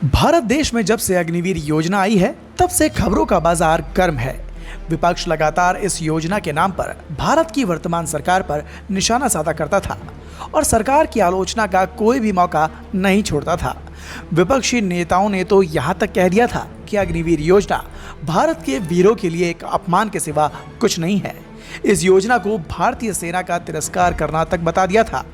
भारत देश में जब से अग्निवीर योजना आई है तब से खबरों का बाजार गर्म है। विपक्ष लगातार इस योजना के नाम पर भारत की वर्तमान सरकार पर निशाना साधा करता था और सरकार की आलोचना का कोई भी मौका नहीं छोड़ता था। विपक्षी नेताओं ने तो यहाँ तक कह दिया था कि अग्निवीर योजना भारत के वीरों के लिए एक अपमान के सिवा कुछ नहीं है। इस योजना को भारतीय सेना का तिरस्कार करना तक बता दिया था।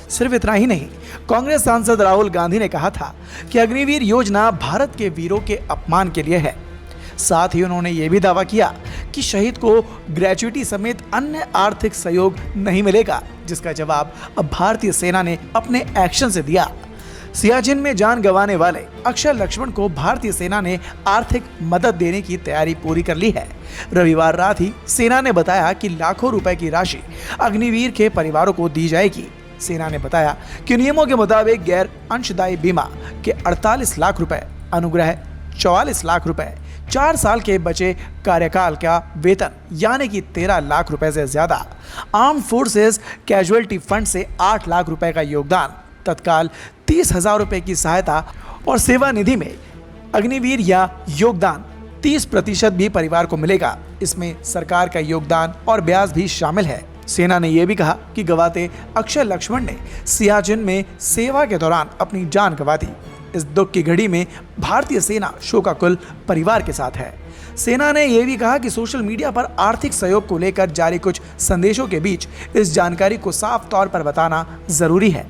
सिर्फ इतना ही नहीं, कांग्रेस सांसद राहुल गांधी ने कहा था कि अग्निवीर योजना भारत के वीरों के अपमान के लिए है। साथ ही उन्होंने ये भी दावा किया कि शहीद को ग्रेच्युटी समेत अन्य आर्थिक सहयोग नहीं मिलेगा, जिसका जवाब अब भारतीय सेना ने अपने एक्शन से दिया। सियाचिन में जान गंवाने वाले अक्षय लक्ष्मण को भारतीय सेना ने आर्थिक मदद देने की तैयारी पूरी कर ली है। रविवार रात ही सेना ने बताया कि लाखों रुपए की राशि अग्निवीर के परिवारों को दी जाएगी। सेना ने बताया कि नियमों के मुताबिक गैर अंशदायी बीमा के 48 लाख रुपए, अनुग्रह 44 लाख रुपए, 4 साल के बचे कार्यकाल का वेतन यानी कि 13 लाख रुपए से ज्यादा, आर्म फोर्सेस कैजुअलिटी फंड से 8 लाख रुपए का योगदान, तत्काल 30,000 रुपए की सहायता और सेवा निधि में अग्निवीर या योगदान 30% भी परिवार को मिलेगा। इसमें सरकार का योगदान और ब्याज भी शामिल है। सेना ने यह भी कहा कि गवाते अक्षय लक्ष्मण ने सियाचिन में सेवा के दौरान अपनी जान गंवा दी। इस दुख की घड़ी में भारतीय सेना शोकाकुल परिवार के साथ है। सेना ने यह भी कहा कि सोशल मीडिया पर आर्थिक सहयोग को लेकर जारी कुछ संदेशों के बीच इस जानकारी को साफ तौर पर बताना जरूरी है।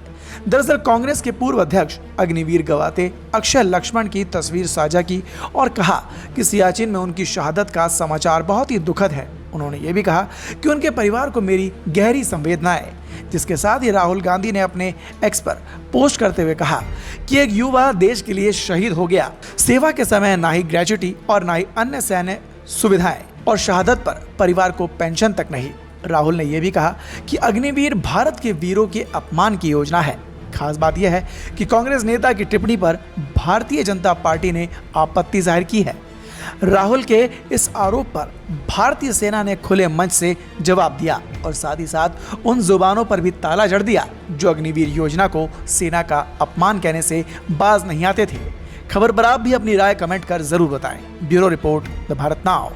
दरअसल कांग्रेस के पूर्व अध्यक्ष अग्निवीर गवाते अक्षय लक्ष्मण की तस्वीर साझा की और कहा कि सियाचिन में उनकी शहादत का समाचार बहुत ही दुखद है। उन्होंने ये भी कहा कि उनके परिवार को मेरी गहरी संवेदना है। जिसके साथ ही राहुल गांधी ने अपने एक्स पर पोस्ट करते हुए कहा कि एक युवा देश के लिए शहीद हो गया। सेवा के समय ना ही ग्रेच्युटी और ना ही अन्य सैन्य सुविधाएं और शहादत पर परिवार को पेंशन तक नहीं। राहुल ने यह भी कहा कि अग्निवीर भारत के वीरों के अपमान की योजना है। खास बात यह है कि कांग्रेस नेता की टिप्पणी पर भारतीय जनता पार्टी ने आपत्ति जाहिर की है। राहुल के इस आरोप पर भारतीय सेना ने खुले मंच से जवाब दिया और साथ ही साथ उन जुबानों पर भी ताला जड़ दिया जो अग्निवीर योजना को सेना का अपमान कहने से बाज नहीं आते थे। खबर पर आप भी अपनी राय कमेंट कर जरूर बताएं। Bureau report, the Bharat now.